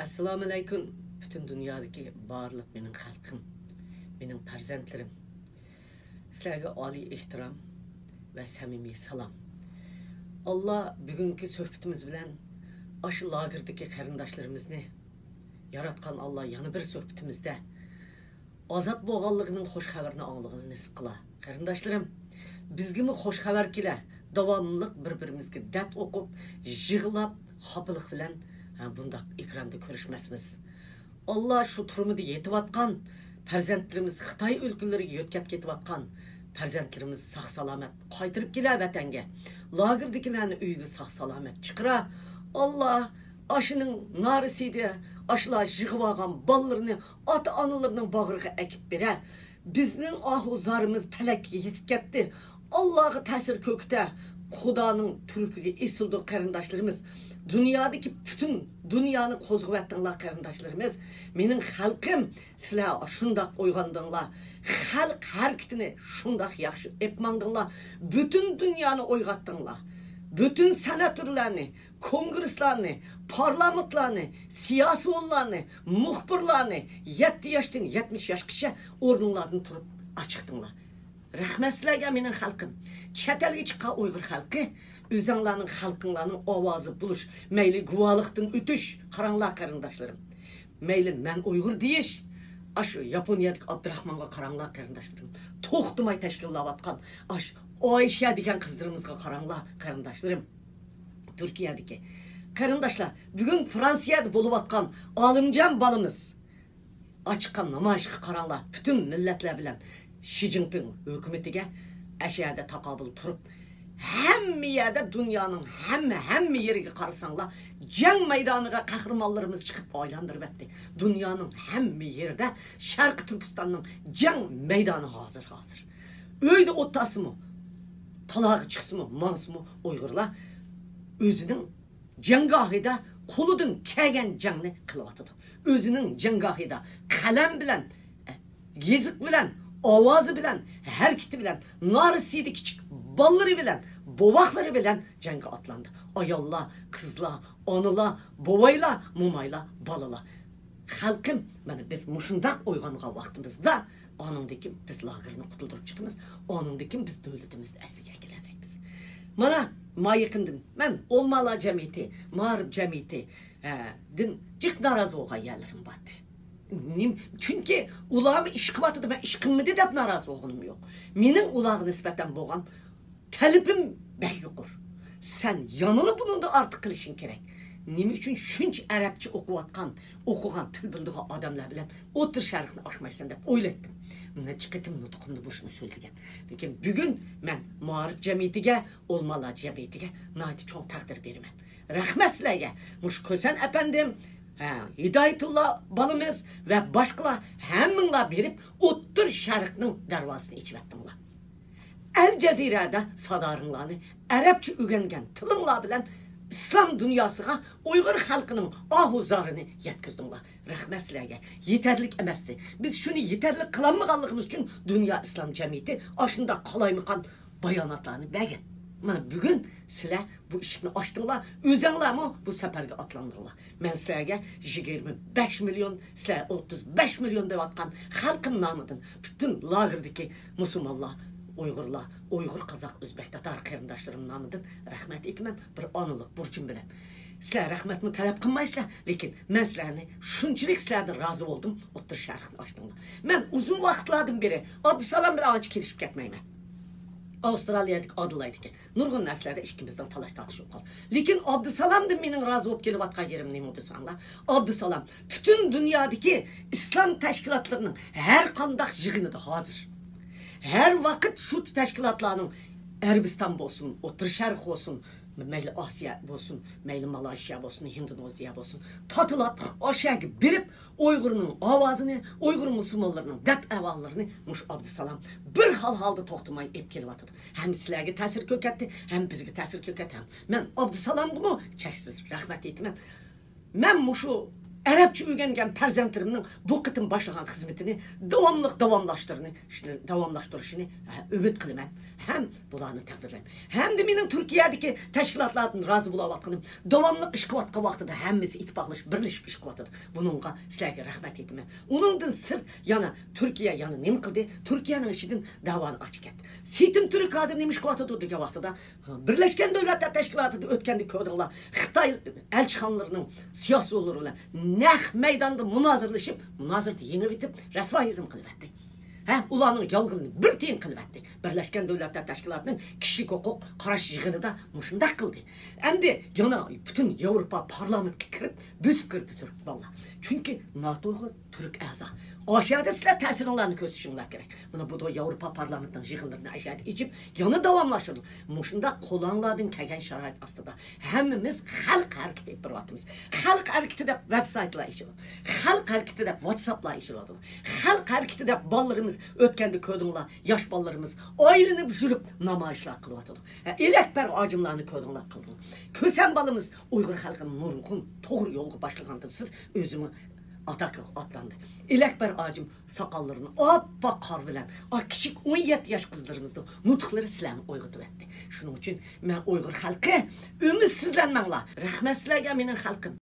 Assalomu alaykum. Bütün dünyadaki barliq mening xalqim, mening farzandlarim. Sizlarga oliy ehtirom va samimiy salom. Allah bugungi suhbatimiz bilan aşı lagirdagi qarindoshlarimizni yaratgan Allah yana bir suhbatimizda ozod bo'lganligining xo'sh xabarini anglag'ini nasib qila. Qarindoshlarim, bizgimi xo'sh xabar kela, davomli bir-birimizga dard o'qib, yig'lab, xafalik bilan bundaq ekranda ko'rishmasmiz. Allah şu turumida yetib-atgan farzandlarimiz Xitoy o'lkalariga yo'tkab ketib-atgan farzandlarimiz sog'-salomat qaytirib kelar vatanga. Lagirdagilarni uyga sog'-salomat chiqira. Allah aşının narisiydi, aşılar yığıb alğan ballarını ata-analarının bağrıga ekip bere. Bizning ahuzarımız pelekке yetib ketdi. Allah'a təsir kökte, Xudanın türküge esildi qarindoshlarimiz. Dünyadaki bütün dünyanı qozğub etdinglar qarindoshlarimiz. Mening xalqim, sizlar şundaq uygandinglar. Xalq harakatini şundaq yaxshi etmandinglar. Bütün dünyanı uygatdinglar. Bütün senatörlerini, kongreslerini, parlamentlerini, siyasi ollarını, muhbirlerini 7 yaştan 70 yaşgacha o'rninglardan turib açıqdinglar. Rahmat sizlarga mening xalqim. Chet elga chiqqan Uyg'ur xalqi, o'zinglarning xalqinglarning ovozi bo'lish, mayli guvohlikdan o'tish, qaranglar qarindoshlarim. Mayli men Uyg'ur deyish, aş Yaponiyadagi Abdurahmonga qaranglar qarindoshlarim. To'xtamay tashkillayotgan aş Ayşe degan qizlarimizga qaranglar qarindoshlarim. Turkiyadagi qarindoshlar, bugun Fransiyada bo'lib atgan olimjon balimiz açıqqan namoyishga qaranglar. Bütün millatlar bilan Xi Jinping hükümetiga aşağıda taqabul turib, hamma yerda dunyoning hamma yeriga qarasanlar, jang maydoniga qahramonlarimiz chiqib aylantirib etdi. Dunyoning hamma yerida Sharq Turkistonning jang maydoni hozir. Uyda o'tasimi, talag'i chiqsimi, mansimi Uyg'urlar o'zining janggohida qo'lidan kelgan jangni qilyotdi. O'zining janggohida qalam bilan, yeziq bilan, ovozi bilan, harakati bilan, narisiydi kichik ballari bilan, bobaqlari bilan jangga atlandı. Ayollar, qizlar, onalar, bovaylar, momaylar, balalar. Xalqim, mana biz mushundaq uyg'ongan vaqtimizda oningdiki biz lagerni qutuldirib chiqamiz, oningdiki biz davlatimizni asliga kelamiz. Mana mayıqındım. Ben olmalar cemiyeti, mağrib cemiyeti din cık narazı olğan yerlerim batı. Çünkü ulağımı işkıbatıdı, ben işkınmıdı deyip narazı olğanım yok. Menin ulağı nispeten boğan talibim bək yokur. Sen yanılı bunun da artık kılışın gerek. Nime üçün şunç Arapça okuğan til bildiği adamlar bilen otur şarkını aşmaysan deyip oylattım. Ne çıkıtım nutukumda boşuna sözlügen. Lakin bugün ben muharip cemiyetige, olmalar cemiyetige naiti çok takdir verimen. Rahmet sizlerge. Muş Kösen efendim, Hidayetullah balımız ve başkalar hemminla berip otur şarkının darvasını içip ettimler. El Cezire'de sadarınlarını Arapça öğrengen tılınlar bilen İslam dünyasına Uyghur halkının ahuzarını yetkizdiler. Rahmet sizlerge. Yeterlik emesti. Biz şunu yeterlik kılanmağanlığımız için Dünya İslam Cemiyeti aşında kalaymıkan bayanatlarını bergen. Bugün sizler bu işini açtılar. Özünler mi bu seferge atlandılar. Ben sizlerge 25 milyon, sizler 35 milyon deyip atkan halkın namıdın. Bütün lagirdeki Müslümanlar, Uygurlar, Uygur, Kazak, Özbek, Tatar qarindoshlarım namıdın rahmet etmen bir anılık burcum bilen. Sizler rahmetimi talep kılmaysızlar, lekin ben sizlerni şunçilik sizlerden razı oldum, otur şarkını açtımlar. Ben uzun vaxtlardan beri Abdüsalam bilen ağacı kelişip ketmeyim. Avustralya'daki Adılay'daki nurgun derslerde işkimizden talaş tartışıp kaldı. Lekin Abdüsalam'dı benim razı olup gelip atkan yerim neyim oldu sanlar. Abdüsalam bütün dünyadaki İslam teşkilatlarının her kandak yığını da hazır. Her vakit şu teşkilatlarının Erabistan olsun, Otur Şərq olsun, meyli Asya olsun, meyli Malaysiya olsun, Hindoneziya olsun, tatılap aşağı birip Uygur'un avazını, Uygur Müslümanlarının dert evallarını Muş Abdüsalam bir halda toxtumay ep kelib atıdı. Hem sizlerge təsir köketdi, hem bizge təsir köketdi. Ben Abdüsalam'ı çeksiz rahmet etmem. Ben Muşu Arapça öğrengen farzandlarimning bu qitim başlagan xizmatini davamlaştırışını ümit qilaman. Hem bularni taqdirlayman. Hem de mening Turkiyadagi tashkilotlardan rozi bo'layotganim davomli ish qilayotgan vaqtida hammasi ittifoqlashib, birlashib ish qilyotdi. Buningga sizlarga rahmat aytaman. Uningdan sirt yana Turkiya yana nima qildi? Turkiyaning ishidan davoni ochib ketdi. Setim Turk hozir nima ish qilyotdi degan vaqtida Birlashgan Davlatlar Tashkilotida o'tganda ko'rdinglar. Xitoy elchixonalarining siyosatchilari bilan naq maydonda munozirada yengib etib, rasvoyizm qilyapti. Ularning yolg'onini bir tiyin qilyapti. Birlashgan Davlatlar Tashkilotining kishilik huquq qarash yig'inida mushundaq qildi. Endi yana butun Yevropa parlamentga kirib, buzib kirdi Turk balla. Chunki NATO'ga Turk a'zo. Oshada sizlar ta'siringizni ko'rsatishinglar kerak. Buni bu Yevropa parlamentining yig'inlarini ashada ichib, yana davomlashtirdi. Mushunda qo'lonlardan kelgan sharoit ostida hammamiz xalq harakati deb biryapmiz. Xalq harakati deb veb-saytlar ishlaydi. Xalq harakati deb WhatsApplar ishlaydi. Xalq harakati deb bollarimiz o'tganda ko'rdinglar, yosh bollarimiz oylanib yurib namoyishlar qilyapti. Elekbar ajimlarni ko'rdinglar qildi. Ko'san bolamiz Uyg'ur xalqining nurg'un to'g'ri yo'lga boshlagandan siz o'zimi ataka atlandı. Elekbar acım sakallarını oppa qor bilan, kichik 17 yosh qizlarimizning nutqlari sizlarni uyg'otib etdi. Shuning uchun men Uyg'ur xalqi, umid sizlanmanglar. Rahmat sizlarga mening xalqim.